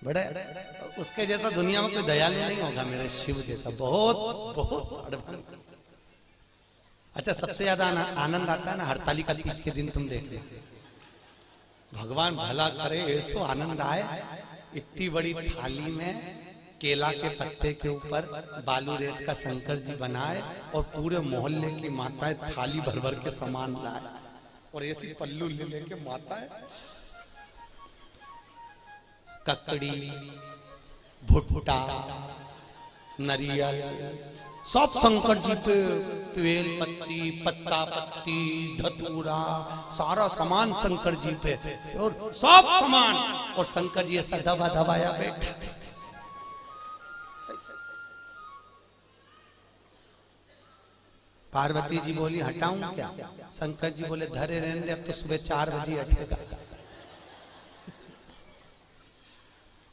बड़े उसके जैसा दुनिया में कोई दयालु नहीं होगा मेरे शिव जैसा, बहुत बहुत एडवांस। अच्छा, सबसे ज्यादा आनंद आता है ना हरतालिका तीज के दिन, तुम देख लो, भगवान भला करे ऐसो आनंद आए। इतनी बड़ी थाली में केला के पत्ते के ऊपर बालू रेत का शंकर जी बनाए और पूरे मोहल्ले की माताएं थाली भर भर के सामान लाए और ऐसी पल्लू ले लेके माताएं ककड़ी, भुट्टा, नरियल सब शंकर जी पे, बेल पत्ती, पत्ता पत्ती, धतूरा, सारा सामान शंकर जी पे और सब सामान, और शंकर जी ऐसा दबा दबाया बैठा। पार्वती जी बोली हटाऊं क्या? शंकर जी बोले धरे रहने दे, अब तो सुबह 4 बजे हटेगा।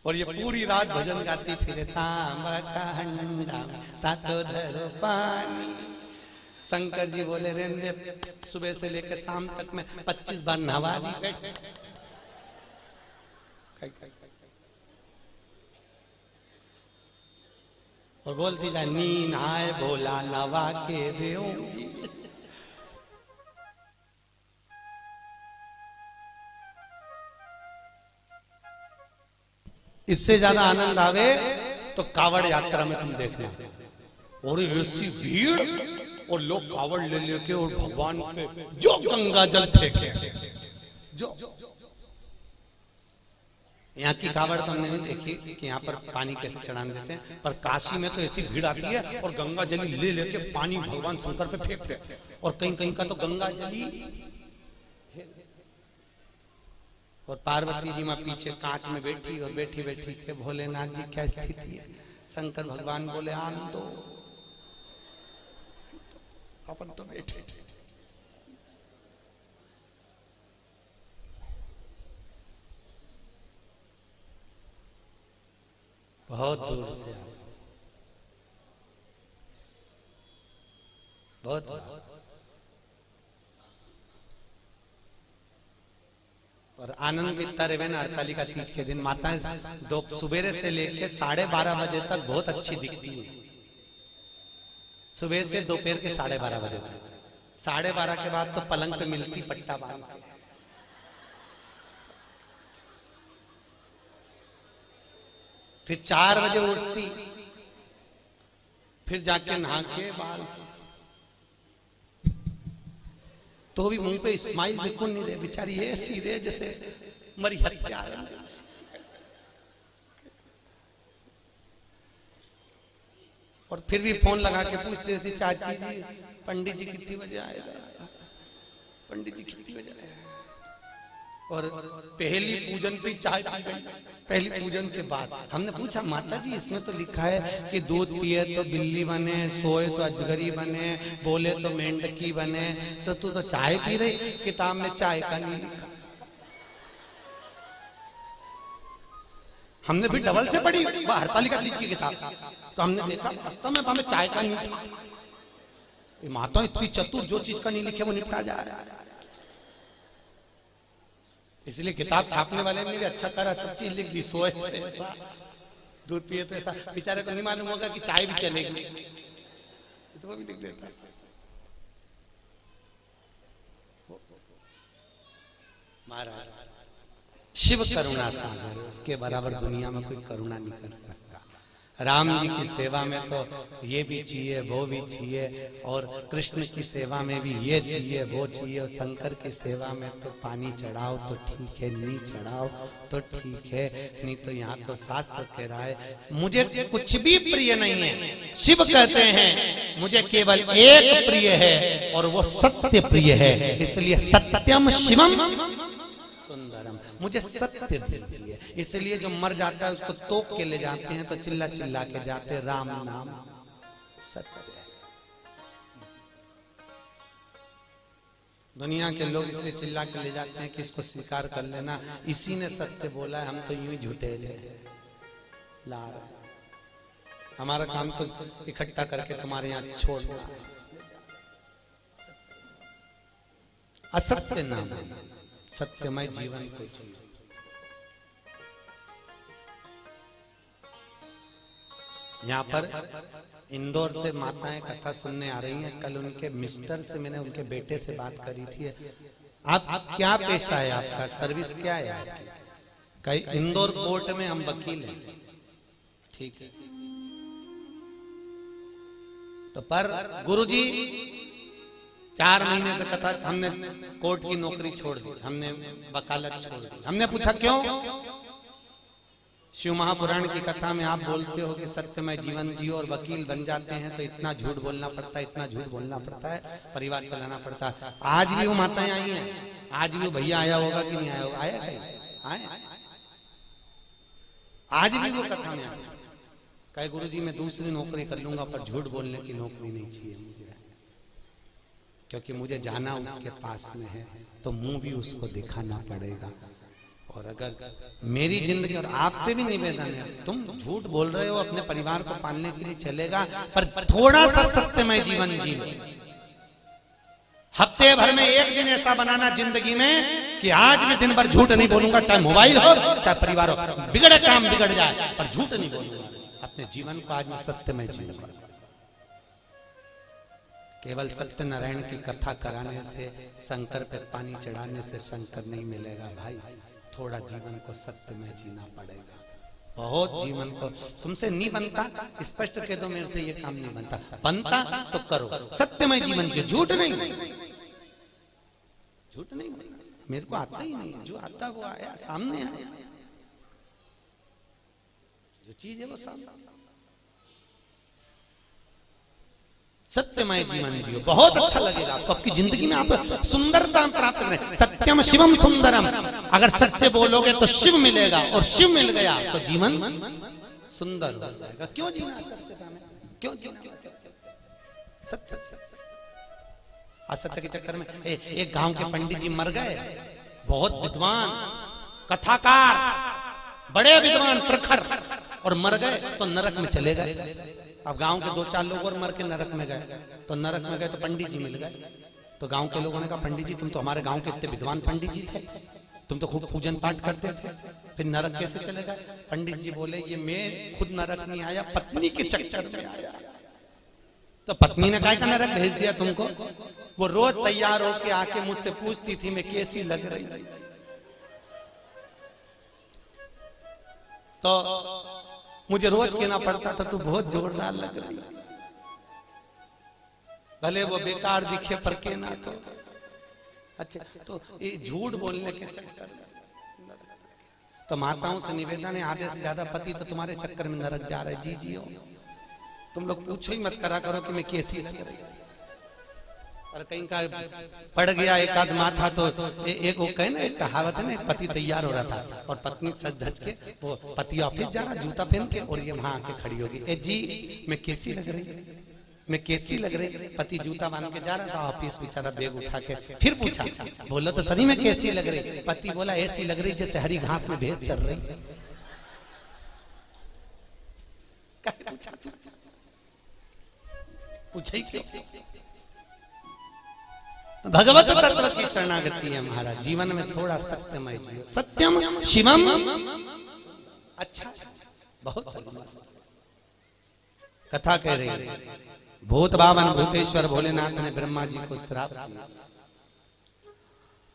और ये पूरी रात भजन गाती फिरे, तांबा का हंडा तातो धरो पानी। शंकर जी बोले रहने दे, सुबह से लेकर शाम तक में 25 बार नहवा दी। और बोलती जाए नींद आए भोला नवा के देऊंगी। इससे ज्यादा आनंद आवे तो कावड़ यात्रा में तुम देखना, और ऐसी भीड़ और लोग कावड़ ले लेके और भगवान पे जो गंगा जल फेंके, जो यहाँ की कावड़ तो हमने नहीं देखी कि यहाँ पर पानी कैसे चढ़ाने देते हैं, पर काशी में तो ऐसी भीड़ आती है और गंगा जली ले लेके पानी भगवान शंकर पे फेंकते हैं। और कहीं कहीं का तो गंगा जली, और पार्वती जी माँ पीछे कांच में बैठी और बैठी बैठी के भोलेनाथ जी क्या स्थिति है। शंकर भगवान बोले आन दो, अपन तो बैठे। बहुत दूर से आए, बहुत। और आनंद इतना रहे ना हरतालिका तीज के दिन, माताएं दो सुबेरे से लेके 12:30 बजे तक बहुत अच्छी दिखती है। सुबह से दोपहर के 12:30 बजे तक, 12:30 के बाद तो पलंग पे मिलती पट्टा बांध के। फिर 4 बजे उठती, फिर जाके नहा के बाल, तो भी मुंह पे स्माइल बिल्कुल नहीं रहे, बेचारी ऐसी रहे जैसे मरी हत्या। और फिर भी फोन लगा के पूछती रहती, चाची जी पंडित जी कितनी बजे आएगा, पंडित जी कितनी बजे आएगा। और पहली पूजन पे चाय पी गई, पहली पूजन के बाद। हमने पूछा माता जी इसमें तो लिखा है कि दूध पिए तो बिल्ली बने, सोए तो अजगरी बने, बोले तो मेंढकी बने, तो तू तो चाय पी रही, किताब में चाय का नहीं लिखा। हमने फिर डबल से पढ़ी हरतालिका तीज की किताब, तो हमने देखा वास्तव में हमें चाय का नहीं था। माता इतनी चतुर, जो चीज का नहीं लिखे वो निपटा जा रहा है। इसलिए किताब छापने वाले ने भी अच्छा करा, सब चीज लिख दी। सोए तो ऐसा, दूध पिए तो ऐसा, बेचारे को नहीं मालूम होगा कि चाय भी चलेगी, तो वो भी लिख देता। महाराज शिव करुणा सागर, उसके बराबर दुनिया में कोई करुणा नहीं कर सकता। राम जी की सेवा में तो ये भी चाहिए वो भी चाहिए, और कृष्ण की सेवा में भी ये चाहिए वो चाहिए, और शंकर की सेवा में तो पानी चढ़ाओ तो ठीक है, नहीं चढ़ाओ तो ठीक है, नहीं तो यहाँ तो शास्त्र कह रहा है मुझे कुछ भी प्रिय नहीं है। शिव कहते हैं मुझे केवल एक प्रिय है और वो सत्य प्रिय है, इसलिए सत्यम शिवम सुंदरम, मुझे सत्य प्रिय है। इसलिए जो मर जाता है उसको तोप के ले जाते हैं तो चिल्ला चिल्ला के जाते, राम नाम सत्य है। दुनिया के लोग इसलिए चिल्ला के ले जाते हैं कि इसको स्वीकार कर लेना, इसी ने सत्य बोला है, हम तो यूं ही झूठे ला रहे, हमारा काम तो इकट्ठा करके तुम्हारे यहाँ छोड़ना। असत्य नाम, सत्यमय जीवन को जियो। यहाँ पर इंदौर से माताएं कथा सुनने आ रही हैं। कल उनके मिस्टर से मैंने उनके बेटे से बात करी थी। आप क्या पेशा है, आपका सर्विस क्या है आपकी? कई इंदौर कोर्ट में हम वकील हैं। ठीक है, तो पर गुरुजी 4 महीने से कथा, हमने कोर्ट की नौकरी छोड़ दी, हमने वकालत छोड़ दी। हमने पूछा क्यों? शिव महापुराण की कथा में आप बोलते हो कि सत्यमय जीवन जियो और वकील बन जाते हैं, तो इतना झूठ बोलना पड़ता है, इतना झूठ बोलना पड़ता है, परिवार चलाना पड़ता है। आज भी वो माताएं आई हैं, आज भी वो भैया आया होगा कि नहीं आया होगा? आया कहीं? आए? आज भी वो कथा में आया, कहे गुरुजी मैं दूसरी नौकरी कर लूंगा पर झूठ बोलने की नौकरी नहीं चाहिए मुझे, क्योंकि मुझे जाना उसके पास में है, तो मुंह भी उसको दिखाना पड़ेगा। और अगर मेरी जिंदगी, और आपसे भी निवेदन है, तुम झूठ बोल रहे हो अपने परिवार को पालने के लिए चलेगा, पर थोड़ा सा सत्यमय जीवन जी लो। हफ्ते भर में एक दिन ऐसा बनाना जिंदगी में कि आज मैं दिन भर झूठ नहीं बोलूंगा, चाहे मोबाइल हो चाहे परिवार हो, बिगड़े काम बिगड़ जाए पर झूठ नहीं बोलूंगा। अपने जीवन को आज मैं सत्यमय जीऊंगा। केवल सत्यनारायण की कथा कराने से, शंकर पे पानी चढ़ाने से शंकर नहीं मिलेगा भाई। थोड़ा जीवन को सत्यमय जीना पड़ेगा। बहुत जीवन को तुमसे नहीं बनता, स्पष्ट कह दो मेरे से ये काम नहीं बनता, बनता तो करो सत्यमय जीवन जियो, झूठ नहीं, झूठ नहीं। मेरे को आता ही नहीं, जो आता वो आया, सामने आया, जो चीज है वो सामने। सत्यमय जीवन जियो, बहुत अच्छा लगेगा आपको। आपकी जिंदगी में आप सुंदरता प्राप्त करें। सत्यम शिवम सुंदरम, अगर सत्य बोलोगे तो शिव मिलेगा, और शिव मिल गया तो जीवन सुंदर हो जाएगा। क्यों जीना सत्यता में? क्यों जीना सत्य? असत्य के चक्कर में एक गांव के पंडित जी मर गए, बहुत विद्वान कथाकार, बड़े विद्वान प्रखर, और मर गए तो नरक में चले गए। अब गांव के 2-4 लोग और मर के नरक में गए, तो नरक में गए तो पंडित जी मिल गए। तो गांव के लोगों ने कहा पंडित जी तुम तो हमारे गांव के इतने विद्वान पंडित जी थे, तुम तो खूब पूजन पाठ करते थे, फिर नरक कैसे चले गए? पंडित जी बोले ये मैं खुद नरक नहीं आया, पत्नी के चक्कर में आया। तो पत्नी ने कहा नरक भेज दिया तुमको? वो रोज तैयार होके आके मुझसे पूछती थी मैं कैसी लग रही, तो मुझे रोज कहना पड़ता था तू बहुत जोरदार लग रही, भले वो बेकार दिखे पर कहना तो अच्छा। तो ये झूठ बोलने के चक्कर में, तो माताओं से निवेदन है, आधे से ज्यादा पति तो तुम्हारे चक्कर में नरक जा रहे। जी जियो, तुम लोग पूछो ही मत करा करो कि मैं कैसी लग रही। और कहीं का पड़ गया एक आध माथा तो एक वो कहे ना, एक कहावत है ना, पति तैयार हो रहा था और पत्नी सज धज के, वो पति ऑफिस जा रहा जूता पहन के, और ये वहां आके खड़ी होगी, ए जी मैं कैसी लग रही, मैं कैसी लग रही? पति जूता बांध के जा रहा था ऑफिस, बेचारा बैग उठा के, फिर पूछा बोलो तो सही में कैसी लग रही? पति बोला ऐसी लग रही जैसे हरी घास में भैंस चल रही। पूछा ही क्यों? भगवत तत्व की शरणागति है महाराज। जीवन में थोड़ा सत्यमय जियो, सत्यम शिवम। अच्छा, बहुत मस्त कथा कह रही है। भूत बावन भूतेश्वर भोलेनाथ ने ब्रह्मा जी को श्राप दिया।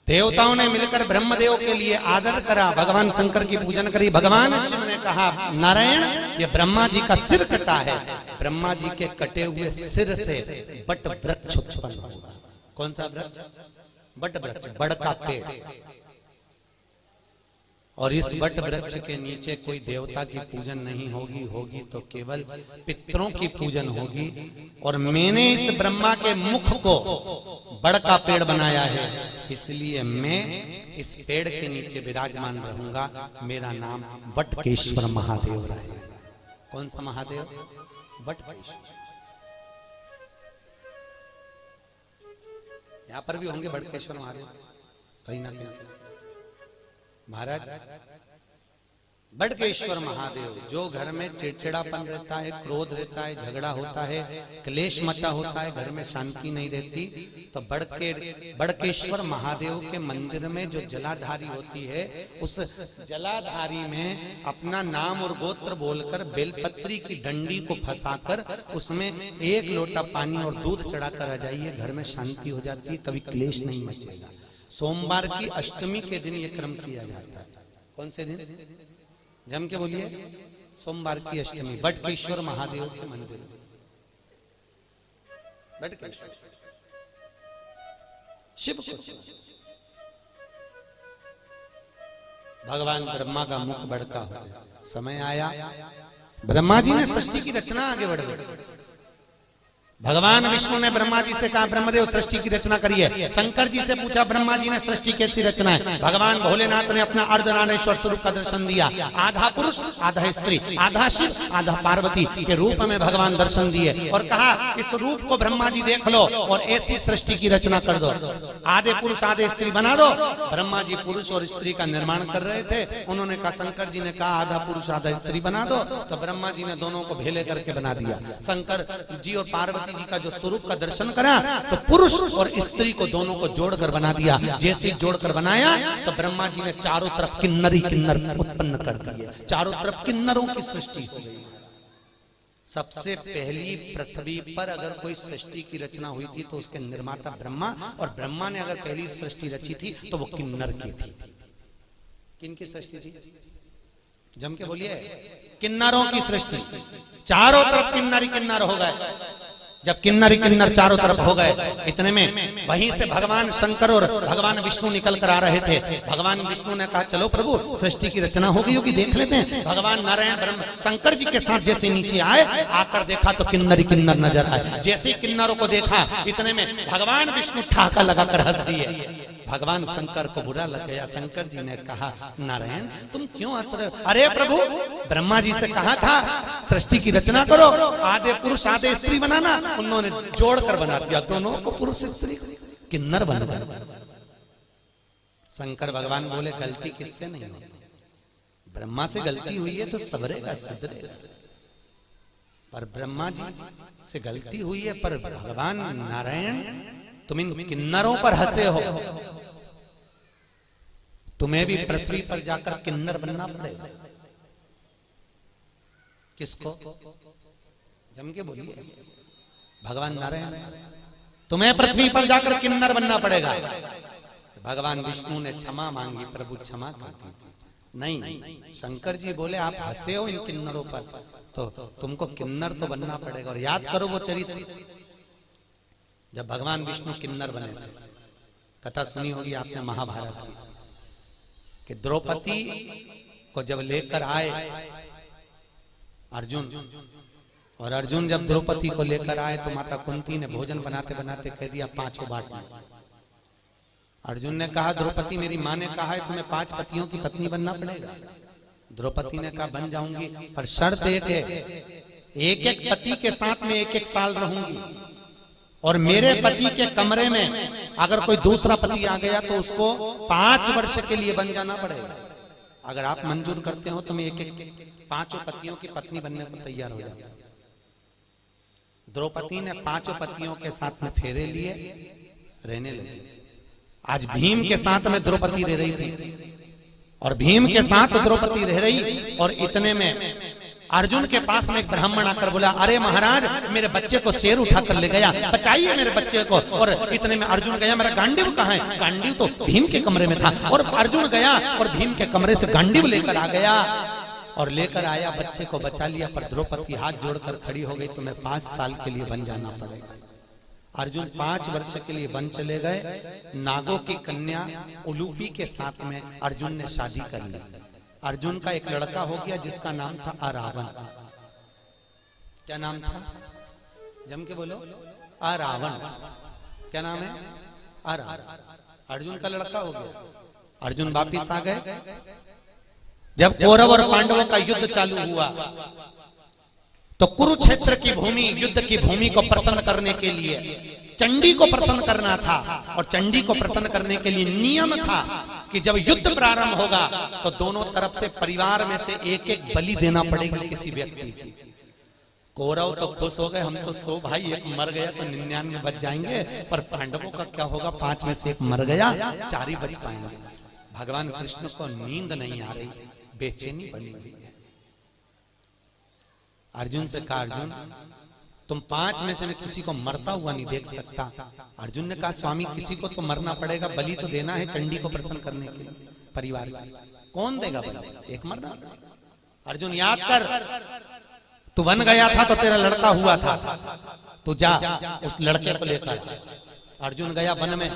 देवताओं ने मिलकर ब्रह्मदेव के लिए आदर करा, भगवान शंकर की पूजन करी। भगवान शिव ने कहा नारायण ये ब्रह्मा जी का सिर कटा है, ब्रह्मा जी के कटे हुए सिर से बट वृक्ष उत्पन्न होगा। कौन सा वृक्ष? बट वृक्ष, बड़ का पेड़। और इस बट वृक्ष के नीचे कोई देवता की पूजन नहीं होगी, होगी तो केवल पितरों की पूजन होगी। और मैंने इस ब्रह्मा के मुख को बड़ का पेड़ बनाया है, इसलिए मैं इस पेड़ के नीचे विराजमान रहूंगा। मेरा नाम वटकेश्वर महादेव रहेगा। कौन सा महादेव? वटकेश्वर। यहां पर भी होंगे वटकेश्वर महादेव कहीं ना कहीं। महाराज बड़केश्वर महादेव, जो घर में चिड़चिड़ापन रहता है, क्रोध रहता है, झगड़ा होता है, क्लेश मचा होता है, घर में शांति नहीं रहती, तो बड़केश्वर महादेव के मंदिर में जो जलाधारी होती है, उस जलाधारी में अपना नाम और गोत्र बोलकर बेलपत्री की डंडी को फंसाकर उसमें 1 लोटा पानी और दूध चढ़ाकर आ जाइए, घर में शांति हो जाती है, कभी क्लेश नहीं मचेगा। सोमवार की अष्टमी के दिन ये क्रम किया जाता है। कौन से दिन? जम के बोलिए। सोमवार की अष्टमी, बड़केश्वर महादेव के मंदिर में। बड़केश्वर शिव को भगवान ब्रह्मा का मुख बड़का हो गया। समय आया, ब्रह्मा जी ने सृष्टि की रचना आगे बढ़ गई। भगवान विष्णु ने ब्रह्मा जी से कहा, ब्रह्मदेव सृष्टि की रचना करिए। शंकर जी से पूछा, ब्रह्मा जी ने सृष्टि कैसी रचना है? भगवान भोलेनाथ ने अपना अर्धनारेश्वर स्वरूप का दर्शन दिया। आधा पुरुष आधा स्त्री, आधा शिव आधा पार्वती के रूप में भगवान दर्शन दिए और कहा, इस रूप को ब्रह्मा जी देख लो और ऐसी सृष्टि की रचना कर दो। आधे पुरुष आधे स्त्री बना दो। ब्रह्मा जी पुरुष और स्त्री का निर्माण कर रहे थे। उन्होंने कहा, शंकर जी ने कहा आधा पुरुष आधा स्त्री बना दो, तो ब्रह्मा जी ने दोनों को भेले करके बना दिया। शंकर जी और पार्वती जी का जो स्वरूप का दर्शन करा तो पुरुष और स्त्री को दोनों को जोड़कर बना दिया। जैसे जोड़कर बनाया तो ब्रह्मा जी ने चारों तरफ किन्नरी किन्नर उत्पन्न कर दिए। चारों तरफ किन्नरों की सृष्टि हो गई। सबसे पहली पृथ्वी पर अगर कोई सृष्टि की रचना हुई थी तो उसके निर्माता ब्रह्मा, और ब्रह्मा ने अगर पहली सृष्टि रची थी तो वो किन्नर की थी। किनकी सृष्टि थी? जम के बोलिए। किन्नरों की सृष्टि। चारों तरफ किन्नर ही किन्नर हो गए। जब किन्नर किन्नर चारों तरफ हो गए, इतने में वहीं से भगवान शंकर और भगवान विष्णु निकल कर आ रहे थे। भगवान विष्णु ने कहा, चलो प्रभु सृष्टि की रचना हो गई होगी, देख लेते हैं। भगवान नारायण ब्रह्म शंकर जी के साथ जैसे नीचे आए, आकर देखा तो किन्नर किन्नर नजर आए। जैसे ही किन्नरों को देखा, इतने में भगवान विष्णु ठहाका लगाकर हंस दिए। भगवान शंकर को बुरा लग गया। शंकर जी ने कहा, नारायण तुम क्यों हंस रहे हो? अरे प्रभु, ब्रह्मा जी से कहा था सृष्टि की रचना करो, आधे पुरुष आधे स्त्री बनाना, उन्होंने जोड़कर बना दिया, दोनों को पुरुष स्त्री किन्नर बन गए। शंकर भगवान बोले, गलती किससे नहीं होती? ब्रह्मा से गलती हुई है तो सबरेगा सुधरेगा, पर ब्रह्मा जी से गलती हुई है, पर भगवान नारायण तुम इन किन्नरों पर हंसे हो, तुम्हें भी पृथ्वी पर जाकर किन्नर बनना पड़ेगा। किसको? जम के बोलिए। भगवान नारायण, तुम्हें पृथ्वी पर जाकर किन्नर बनना पड़ेगा। भगवान विष्णु ने क्षमा मांगी, प्रभु क्षमा कर दी। नहीं, शंकर जी बोले आप हंसे हो इन किन्नरों पर, तो तुमको किन्नर तो बनना पड़ेगा। और याद करो वो चरित्र, जब भगवान विष्णु किन्नर बने थे। कथा सुनी होगी आपने महाभारत की, कि द्रौपदी को जब लेकर आए अर्जुन, और अर्जुन जब द्रौपदी को लेकर आए तो माता कुंती ने भोजन बनाते बनाते कह दिया 5 बांट लो। अर्जुन ने कहा, द्रौपदी मेरी माँ ने कहा है तुम्हें 5 पतियों की पत्नी बनना पड़ेगा। द्रौपदी ने कहा, बन जाऊंगी, पर शर्त एक है, एक एक पति के साथ में 1-1 साल रहूंगी, और मेरे पति के कमरे में अगर कोई दूसरा पति आ गया तो उसको 5 वर्ष के लिए बन जाना पड़ेगा। अगर आप मंजूर करते हो तो मैं 5 पतियों की पत्नी बनने को तैयार हो जाता। द्रौपदी ने 5 पतियों के साथ में फेरे लिए, रहने लगी। आज भीम के साथ में द्रौपदी रह रही थी, और भीम के साथ द्रौपदी रह रही, और इतने में अर्जुन के पास में एक ब्राह्मण आकर बोला, अरे महाराज मेरे बच्चे को शेर उठा कर ले गया, बचाइए मेरे बच्चे को। और इतने में अर्जुन गया, मेरा गांडीव कहाँ है? गांडीव तो भीम के कमरे में था। और अर्जुन गया और भीम के कमरे से गांडीव लेकर आ गया, और लेकर आया, बच्चे को बचा लिया। पर द्रौपदी हाथ जोड़कर खड़ी हो गई, तुम्हें 5 साल के लिए बन जाना पड़ेगा। अर्जुन 5 वर्ष के लिए बन चले गए। नागों की कन्या उलूपी के साथ में अर्जुन ने शादी कर ली। अर्जुन का एक लड़का हो गया जिसका नाम था अरावण। क्या नाम था? जम के बोलो। अरावण। क्या नाम है? अरावण। अर्जुन का लड़का हो गया। अर्जुन वापिस आ गए। जब कौरव और पांडवों का युद्ध चालू हुआ तो कुरुक्षेत्र की भूमि, युद्ध की भूमि को प्रसन्न करने के लिए चंडी को प्रसन्न करना था, और चंडी को प्रसन्न करने के लिए नियम था कि जब युद्ध प्रारंभ होगा तो दोनों तरफ से परिवार में से एक एक बलि देना पड़ेगा किसी व्यक्ति की। कौरव तो खुश हो गए, हम तो 100 भाई, एक मर गया तो 99 बच जाएंगे, पर पांडवों का क्या होगा, 5 में से एक मर गया, 4 ही बच पाएंगे। भगवान कृष्ण को नींद नहीं आ रही, बेचैनी बनी हुई है। अर्जुन से कहा, अर्जुन तुम 5 में से मैं किसी को मरता हुआ नहीं देख सकता। अर्जुन ने कहा, स्वामी किसी को तो मरना पड़ेगा, बलि तो देना है चंडी को प्रसन्न करने के लिए परिवार का। कौन देगा बलि? एक मरना। अर्जुन याद कर, तू वन गया था तो तेरा लड़का हुआ था, तू जा उस लड़के को लेकर। अर्जुन गया वन में,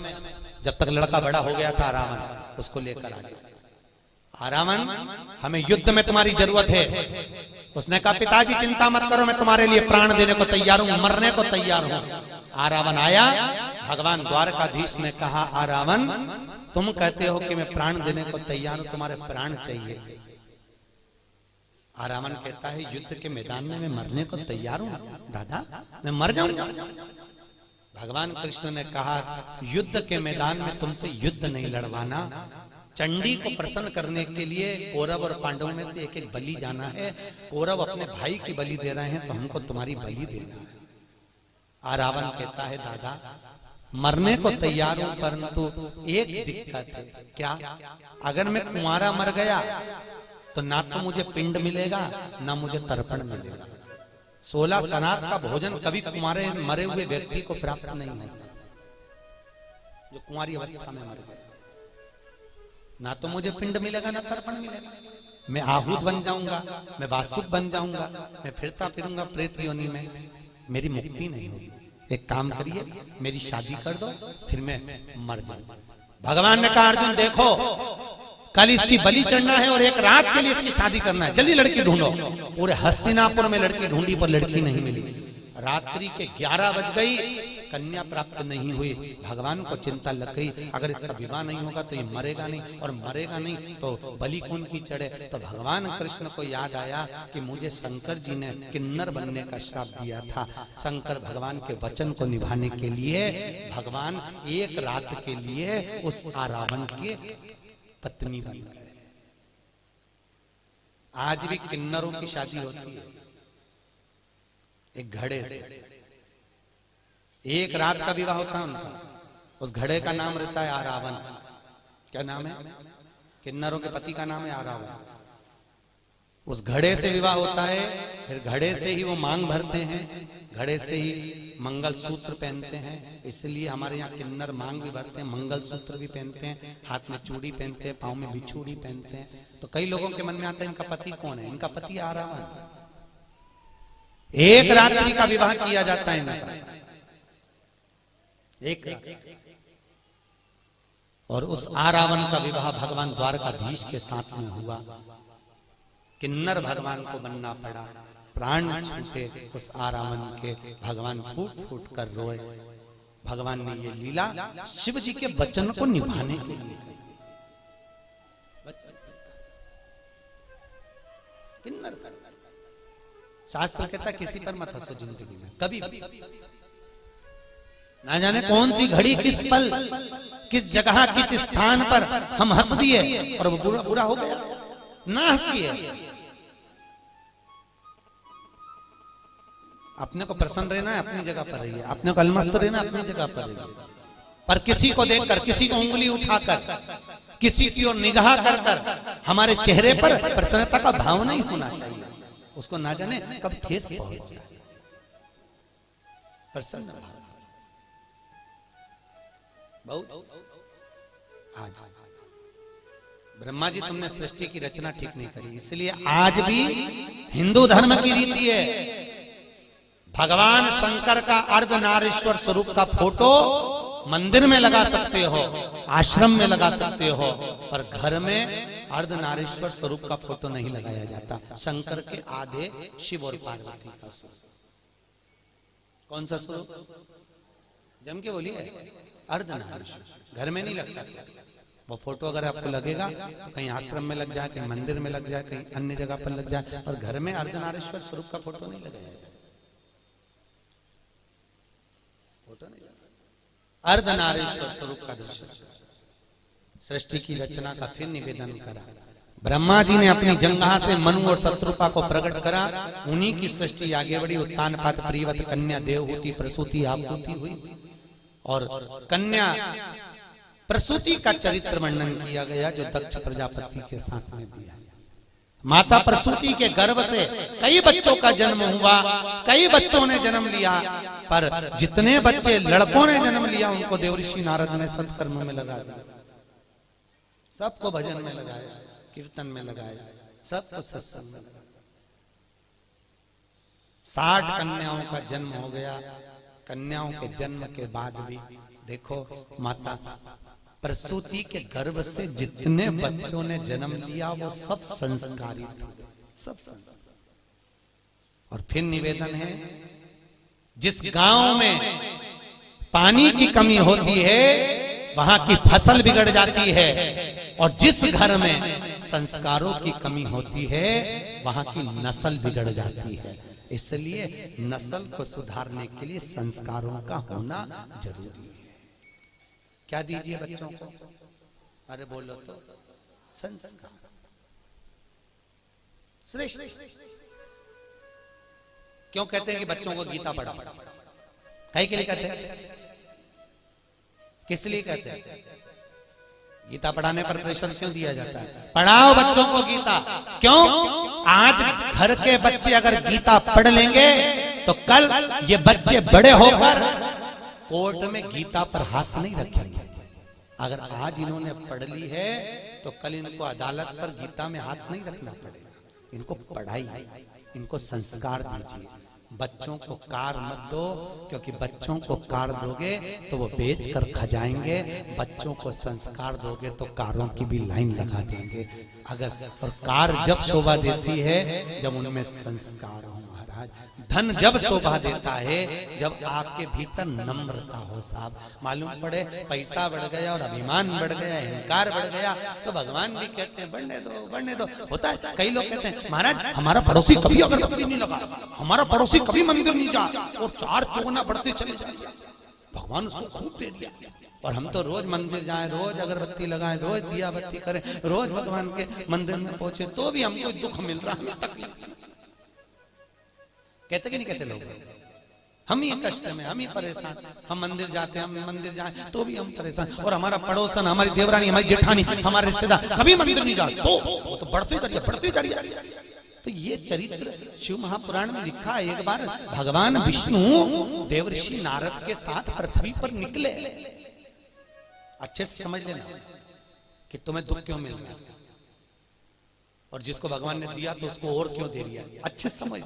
जब तक लड़का बड़ा हो गया था रावण, उसको लेकर आ गया। रावण, हमें युद्ध में तुम्हारी जरूरत है। उसने कहा, पिताजी चिंता मत करो, मैं तुम्हारे लिए प्राण देने को तैयार हूं, मरने को तैयार हूं। रावण आया, भगवान द्वारकाधीश ने कहा, रावण तुम कहते हो कि मैं प्राण देने को तैयार हूं, तुम्हारे प्राण चाहिए। रावण कहता है, युद्ध के मैदान में मैं मरने को तैयार हूं दादा, मैं मर जाऊंगा। भगवान कृष्ण ने कहा, युद्ध के मैदान में तुमसे युद्ध नहीं लड़वाना, चंडी को प्रसन्न करने के लिए कौरव और पांडवों में से एक एक बलि जाना है। कौरव अपने भाई की बलि दे रहे हैं तो हमको तुम्हारी बलि देना है। रावण कहता है, दादा मरने को तैयार हूं, परंतु एक दिक्कत है। क्या? अगर मैं कुंवारा मर गया तो ना तो मुझे पिंड मिलेगा ना मुझे तर्पण मिलेगा। 16 सनात का भोजन कभी कुंवारे मरे हुए व्यक्ति को प्राप्त नहीं होता, जो कुंवारी अवस्था में मर गया। ना तो मुझे पिंड मिलेगा ना तर्पण मिलेगा। मैं आहूत बन जाऊंगा, मैं वासुक बन जाऊंगा, मैं फिरता फिरूंगा प्रेत योनि में, मेरी मुक्ति नहीं होगी। एक काम करिए, मेरी शादी कर दो, फिर मैं मर जाऊंगा। भगवान ने कहा, अर्जुन देखो, कल इसकी बलि चढ़ना है और एक रात के लिए इसकी शादी करना है, जल्दी लड़की ढूंढो। पूरे हस्तिनापुर में लड़की ढूंढी पर लड़की नहीं मिली। रात्रि के 11 बज गई, कन्या प्राप्त नहीं हुई। भगवान को चिंता लग गई, अगर इसका विवाह नहीं होगा तो ये मरेगा नहीं, और मरेगा नहीं तो बलि कौन की चढ़े। तो भगवान कृष्ण को याद आया कि मुझे शंकर जी ने किन्नर बनने का श्राप दिया था। शंकर भगवान के वचन को निभाने के लिए भगवान एक रात के लिए उस रावण के पत्नी बन गए। आज भी किन्नरों की शादी होती है एक घड़े से, एक रात का विवाह होता है उनका। उस घड़े का नाम रहता है आरावन। क्या नाम है? किन्नरों के पति का नाम है आरावन। उस घड़े से विवाह होता है, फिर घड़े से ही वो मांग भरते हैं, घड़े से ही मंगल सूत्र पहनते हैं। इसलिए हमारे यहाँ किन्नर मांग भी भरते हैं, मंगल सूत्र भी पहनते हैं, हाथ में चूड़ी पहनते हैं, पाँव में बिछूड़ी पहनते हैं। तो कई लोगों के मन में आता है इनका पति कौन है? इनका पति आरावन। एक रात्रि का विवाह किया जाता है इनका, एक रात्रि। और उस आरावन का विवाह भगवान द्वारकाधीश के साथ में हुआ। किन्नर भगवान को बनना पड़ा, प्राण छूटे उस आरावन के। भगवान फूट फूट कर रोए। भगवान ने ये लीला शिव जी के वचन को निभाने के लिए। किन्नर शास्त्र कहता किसी पर मत हंसो जिंदगी में कभी भी। ना जाने कौन सी घड़ी, किस पल, किस जगह, किस स्थान पर हम हंस दिए और वो बुरा बुरा हो गया। ना हंसिए। अपने को प्रसन्न रहना है, अपनी जगह पर रहिए। अपने को अलमस्त रहना, अपनी जगह पर रहिए। पर किसी को देखकर, किसी को उंगली उठाकर, किसी की ओर निगाह कर कर हमारे चेहरे पर प्रसन्नता का भाव नहीं होना चाहिए। उसको ना जाने कब ठेस पहुंच जाए। प्रसन्न भाव बहुत। आज ब्रह्मा जी तुमने सृष्टि की रचना ठीक नहीं करी, इसलिए आज भी हिंदू धर्म की रीति है भगवान शंकर का अर्धनारीश्वर स्वरूप का फोटो मंदिर में लगा सकते हो, आश्रम में लगा सकते हो, पर घर में अर्धनारीश्वर स्वरूप का फोटो नहीं लगाया जाता। शंकर के आधे शिव और पार्वती का स्वरूप। कौन सा स्वरूप? जम के बोलिए, अर्धनारीश्वर। घर में नहीं लगता वो फोटो। अगर आपको लगेगा तो कहीं आश्रम में लग जाए, कहीं मंदिर में लग जाए, कहीं अन्य जगह पर लग जाए, और घर में अर्धनारीश्वर स्वरूप का फोटो नहीं लगाया जाए। अर्धनारीश्वर स्वरूप का दर्शन सृष्टि की रचना का फिर निवेदन करा। ब्रह्मा जी ने अपनी जंघा से मनु और शत्रुपा को प्रकट करा, उन्हीं की सृष्टि आगे बढ़ी। उत्तानपाद प्रियवत कन्या देवहूति प्रसूति आपूति हुई, और कन्या प्रसूति का चरित्र वर्णन किया गया जो दक्ष प्रजापति के साथ में दिया। माता प्रसूति के गर्भ से कई बच्चों का जन्म हुआ, कई बच्चों ने जन्म लिया, पर जितने बच्चे लड़कों ने जन्म लिया उनको देवऋषि नारद ने सत्कर्म में लगा दिया, सबको भजन में लगाया, कीर्तन में लगाया, सबको सत्संग में लगाया। 60 कन्याओं का जन्म हो गया। कन्याओं के जन्म के बाद भी देखो, माता प्रसूति के गर्भ से जितने बच्चों ने जन्म लिया वो सब संस्कारित हुए, सब संस्कार। और फिर निवेदन है, जिस गांव में पानी की कमी होती है वहां की फसल बिगड़ जाती है, और जिस घर में संस्कारों की कमी होती है वहां की नस्ल बिगड़ जाती है। इसलिए नस्ल को सुधारने के लिए संस्कारों का होना जरूरी है। क्या दीजिए बच्चों को? अरे बोलो तो, संस्कार श्रेष्ठ। क्यों कहते हैं कि बच्चों को गीता पढ़ाओ? कहीं के लिए कहते हैं? किस लिए कहते हैं? गीता पढ़ाने पर प्रेशर क्यों दिया जाता है? पढ़ाओ बच्चों को गीता। क्यों? आज घर के बच्चे अगर गीता पढ़ लेंगे तो कल ये बच्चे बड़े होकर कोर्ट में गीता पर हाथ नहीं रखेंगे। अगर आज इन्होंने पढ़ ली है तो कल इनको अदालत पर गीता में हाथ नहीं रखना पड़ेगा। इनको पढ़ाई, इनको संस्कार दीजिए। बच्चों को कार मत दो, क्योंकि बच्चों को कार दोगे तो वो बेच कर खा जाएंगे। बच्चों को संस्कार दोगे तो कारों की भी लाइन लगा देंगे। अगर और कार जब शोभा देती है जब उनमें संस्कार हो महाराज। धन जब शोभा देता है जब आपके भीतर नम्रता हो साहब। मालूम पड़े पैसा बढ़ गया और अभिमान बढ़ गया, अहंकार बढ़ गया तो भगवान भी कहते हैं बढ़ने दो, बढ़ने दो। होता है, कई लोग कहते हैं महाराज हमारा पड़ोसी कभी अगरबत्ती नहीं लगा, हमारा पड़ोसी कभी मंदिर नहीं जा, और 4 चौगुना बढ़ते चले जाए। भगवान उसको खूब दे दिया, और हम तो रोज मंदिर जाएं, रोज अगरबत्ती लगाएं, रोज दिया बत्ती करें, रोज भगवान के मंदिर में पहुंचे, तो भी हमको दुख मिल रहा, हमें तकलीफ। कहते कि नहीं कहते लोग? हम ही कष्ट में, हम ही परेशान। हम मंदिर जाते हैं, हम मंदिर जाएं तो भी हम परेशान, और हमारा पड़ोसन, हमारी देवरानी, हमारी जेठानी, हमारे रिश्तेदार कभी मंदिर नहीं जाते तो वो तो बढ़ते करिए, बढ़ते करिए। तो ये चरित्र शिव महापुराण में लिखा है। एक बार भगवान विष्णु देवऋषि नारद के साथ पृथ्वी पर निकले। अच्छे से समझ लेना कि तुम्हें दुख क्यों मिल रहा है, और जिसको भगवान ने दिया तो उसको और क्यों दे दिया। अच्छे से समझ।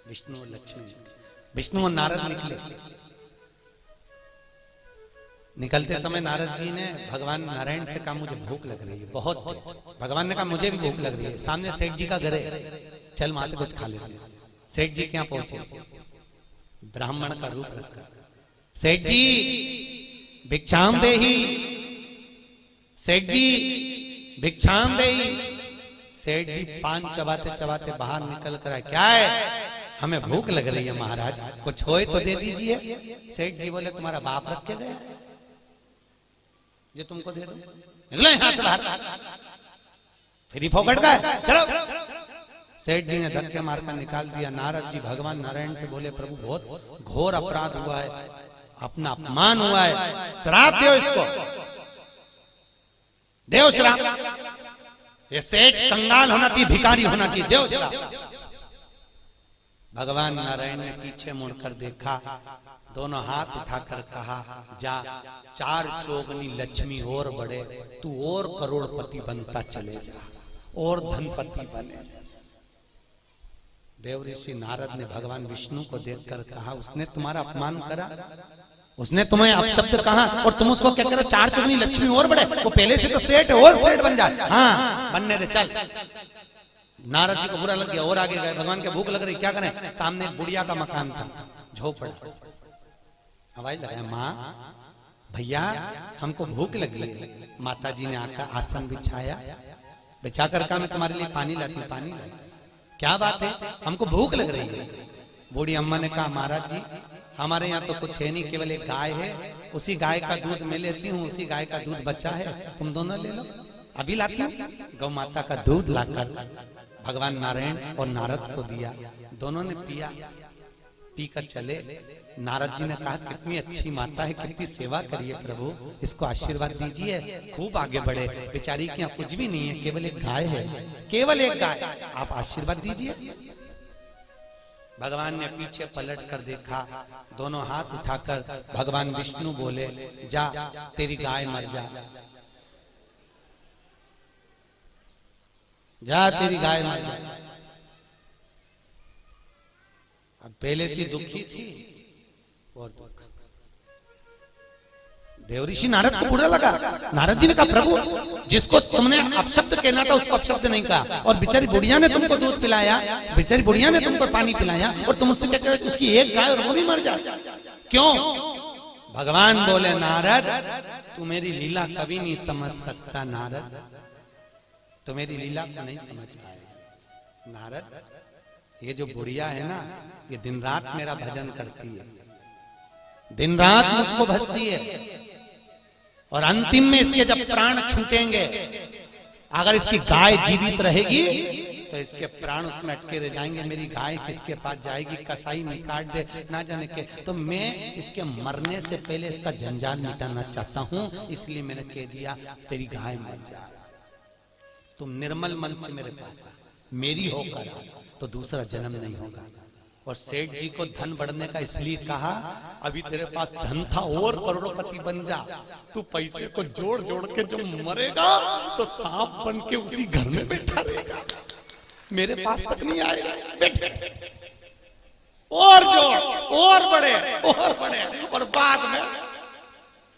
विष्णु और लक्ष्मी, विष्णु और नारद निकले। निकलते समय नारद जी ने भगवान नारायण से कहा मुझे भूख लग रही है बहुत। भगवान ने कहा मुझे भी भूख लग रही है। सामने सेठ जी का घर है, चल वहां से कुछ खा लेते हैं। सेठ जी क्या पहुंचे, ब्राह्मण का रूप रखा। सेठ जी भिक्षाम देही, सेठ जी भिक्षाम देही। सेठ जी पान चबाते चबाते बाहर निकल कर आए। क्या है? हमें भूख लग रही है महाराज, कुछ होए तो दे दीजिए। सेठ जी बोले तुम्हारा बाप रख के गया जो तुमको दे दो, निकलो यहां से बाहर, फिर ही फोकट का है, चलो। सेठ जी ने धक्के मारकर निकाल दिया। नारद जी भगवान नारायण से बोले प्रभु बहुत घोर अपराध हुआ है, अपना अपमान हुआ है, श्राप दो इसको, देव श्राप। ये सेठ कंगाल होना चाहिए, भिखारी होना चाहिए, देव श्राप। भगवान नारायण ने पीछे मुड़कर देखा, दोनों हाथ उठाकर कहा जा 4 चौगनी लक्ष्मी और बढ़े, तू और करोड़पति बनता चले जा, और धनपति बने। देवऋषि नारद ने भगवान विष्णु को देखकर कहा उसने तुम्हारा अपमान करा, उसने तुम्हें अपशब्द कहा और तुम उसको क्या करो 4 चौगनी लक्ष्मी और बढ़े। वो पहले से तो सेठ है, और सेठ बन जाए। हाँ बनने दे, चल। नारद जी को बुरा लग गया और आगे गए। भगवान के भूख लग रही, क्या करें? सामने बुढ़िया का मकान था, झोपड़ा। आवाज लगाया माँ भैया हमको भूख लगी है। माता जी ने आकर आसन बिछाया, बिछाकर कहा मैं तुम्हारे लिए पानी लाती हूँ। पानी लाई। क्या बात है? हमको भूख लग रही है। बूढ़ी अम्मा ने कहा महाराज जी हमारे यहाँ तो कुछ है नहीं, केवल एक गाय है, उसी गाय का दूध मैं लेती हूँ, उसी गाय का दूध बचा है, तुम दोनों ले लो। अभी लाती हूँ। गौ माता का दूध लाकर भगवान नारायण और नारद को दिया, दोनों ने पिया, पीकर चले। नारद जी ने कहा कितनी अच्छी माता है, कितनी सेवा करिए प्रभु, इसको आशीर्वाद दीजिए, खूब आगे बढ़े। बेचारी के यहाँ कुछ भी नहीं है, केवल एक गाय है, केवल एक गाय, आप आशीर्वाद दीजिए। भगवान ने पीछे पलट कर देखा, दोनों हाथ उठाकर भगवान विष्णु बोले, जा तेरी गाय मर जा, जा तेरी गाय मर जा। अब पहले से दुखी थी और दुख। देवऋषि नारद को बुरा लगा। नारद जी ने कहा प्रभु जिसको तुमने अपशब्द कहना था उसको अपशब्द नहीं कहा, और बेचारी बुढ़िया ने तुमको दूध पिलाया, बेचारी बुढ़िया ने तुमको पानी पिलाया, और तुम उससे क्या कह रहे हो उसकी एक गाय और वो भी मर जाए, क्यों? भगवान बोले नारद तू मेरी लीला कभी नहीं समझ सकता, नारद तो मेरी लीला को नहीं समझ पाएगा। नारद ये जो बुढ़िया है ना, ये दिन रात मेरा भजन करती है, दिन रात मुझको भजती है, और अंतिम में इसके जब प्राण छूटेंगे, अगर इसकी गाय जीवित रहेगी तो इसके प्राण उसमें अटके रह जाएंगे। मेरी गाय किसके पास जाएगी, कसाई नहीं काट दे ना जाने के, तो मैं इसके मरने से पहले इसका जंजाल मिटाना चाहता हूं, इसलिए मैंने कह दिया तेरी गाय मर जा, तुम निर्मल मन से मेरे पास मेरी होकर तो दूसरा जन्म नहीं होगा। और सेठ जी को धन बढ़ने का इसलिए कहा, अभी तेरे पास धन था और करोड़पति बन जा, तू पैसे को जोड़ जोड़ के जब मरेगा तो सांप बन के उसी घर में बैठा रहेगा, मेरे पास तक नहीं आएगा, बैठे और जोड़ और बड़े और बाद में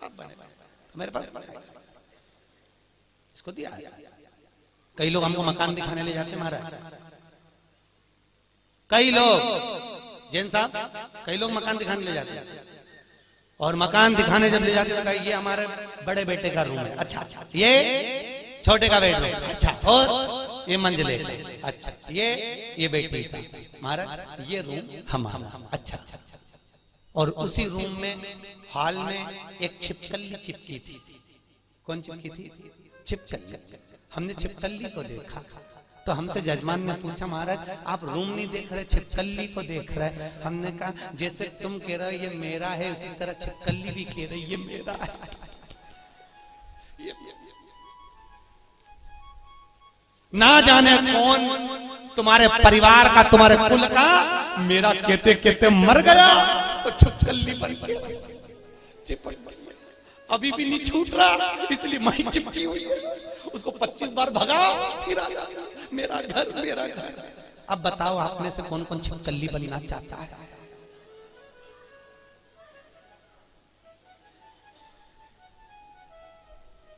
सब बने तो मेरे पास इसको दिया। कई लोग हमको मकान दिखाने ले जाते महाराज, कई लोग जैन साहब, कई लोग मकान दिखाने ले जाते हैं, और मकान दिखाने जब ले जाते हैं तो ये हमारे बड़े बेटे का रूम है, अच्छा ये छोटे का बेडरूम, अच्छा और ये मंजिले का, अच्छा ये बेटी का, महाराज ये रूम हमारा, अच्छा। और उसी रूम में हॉल में एक छिपकली चिपकी थी। कौन चिपकी थी? छिपकली। हमने छिपकली को देखा तो हमसे जजमान ने पूछा महाराज आप रूम नहीं देख रहे, छिपकली को देख रहे। हमने कहा जैसे तुम कह रहे हो ये मेरा है, उसी तरह छिपकली भी कह रही ये मेरा है। ना जाने कौन तुम्हारे परिवार का, तुम्हारे कुल का, मेरा कहते कहते मर गया तो छिपकली बन के अभी भी नहीं छूट रहा, इसलिए माही चिपकी हुई है, उसको 25 बार भगा फिर आ जाता, मेरा घर मेरा घर। अब बताओ आप में से कौन कौन छिपकली बनना चाहता है?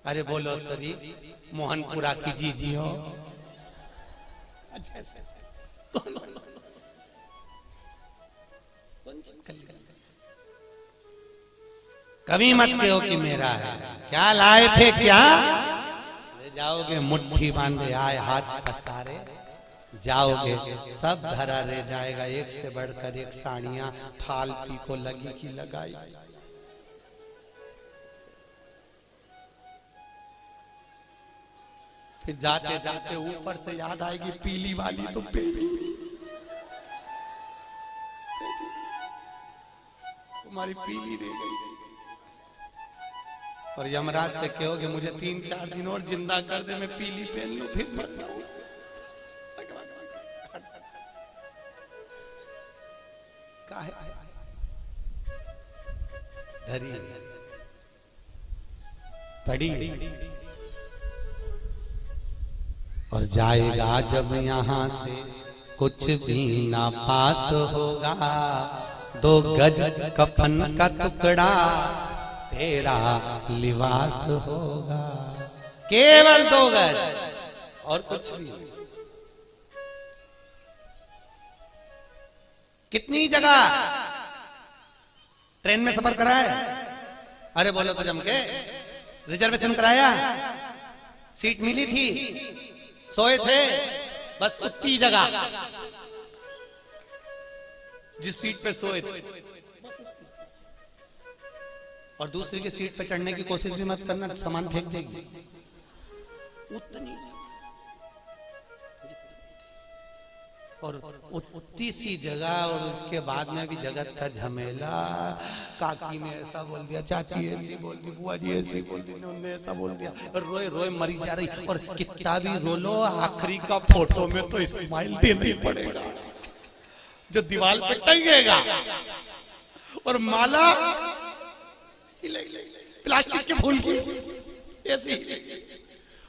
अरे बोलो तरी मोहनपुरा की जी हो, अच्छा कभी मत कहो कि मेरा है। क्या लाए थे क्या? ले जाओगे मुट्ठी बांधे आए हाथ पसारे, जाओगे सब धरा रह जाएगा, एक से बढ़कर एक साड़ियां फाल पी को लगी की लगाई। फिर जाते जाते ऊपर से याद आएगी पीली वाली तो पीली तुम्हारी पीली रह गई। और यमराज से कहोगे मुझे 3-4 दिन और जिंदा कर दे, मैं पीली पहन लूं फिर मर जाऊं। धरी पड़ी और जाएगा जब यहाँ से कुछ भी ना पास होगा, 2 गज कफन का टुकड़ा तेरा लिबास होगा, केवल 2 गज और कुछ भी। कितनी जगह ट्रेन में सफर कराया? अरे बोलो तो जम के, रिजर्वेशन कराया, सीट मिली थी, सोए थे, बस उतनी जगह जिस सीट पे सोए थे और दूसरे की सीट पे चढ़ने की कोशिश भी मत करना, सामान फेंक देगी। उतनी और उतनी सी जगह, और उसके बाद में भी जगत का झमेला। काकी ने ऐसा बोल दिया, चाची ऐसी बोल दी, बुआ जी ऐसी बोल दी, उन्होंने ऐसा बोल दिया, रोए रोए मरी जा रही। और कितना भी रो लो, आखिरी का फोटो में तो स्माइल देना ही पड़ेगा जो दीवार पे टंगेगा। और माला प्लास्टिक के फूल की ऐसी,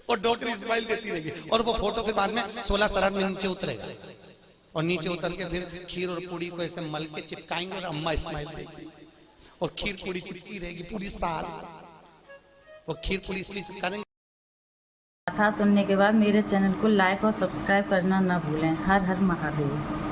और डॉक्टर स्माइल देती रहेगी। और वो फोटो के बाद में 16 शराब में नीचे उतरेगा, और नीचे उतर के फिर खीर और पूड़ी को ऐसे मल के चिपकाएंगे, और अम्मा स्माइल देगी, और खीर पूड़ी चिपकी रहेगी पूरी साल। वो खीर पूड़ी इसलिए चिपका देंगे। कथा सुनने के बाद मेरे चैनल को लाइक और सब्सक्राइब करना ना भूलें। हर हर महादेव।